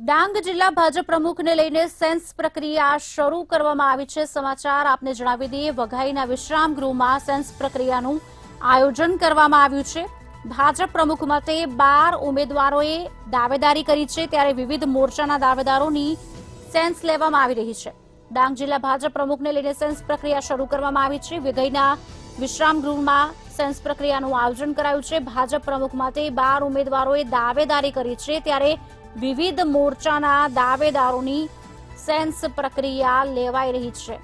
ડાંગ જિલ્લા ભાજપ પ્રમુખને લઈને સેન્સ પ્રક્રિયા શરૂ કરવામાં આવી છે। સમાચાર આપને જણાવી દઈએ, વઘાઈના વિશ્રામ ગૃહમાં સેન્સ પ્રક્રિયાનું આયોજન કરવામાં આવ્યું છે। ભાજપ પ્રમુખ માટે 12 ઉમેદવારોએ દાવેદારી કરી છે, ત્યારે વિવિધ મોરચાના દાવેદારોની સેન્સ લેવામાં આવી રહી છે। ડાંગ જિલ્લા ભાજપ પ્રમુખને લઈને સેન્સ પ્રક્રિયા શરૂ કરવામાં આવી છે। વઘાઈના વિશ્રામ ગૃહમાં સેન્સ પ્રક્રિયાનું આયોજન કરાયું છે। ભાજપ પ્રમુખ માટે 12 ઉમેદવારોએ દાવેદારી કરી છે, ત્યારે વિવિધ મોરચાના દાવેદારોની સેન્સ પ્રક્રિયા લેવાઈ રહી છે।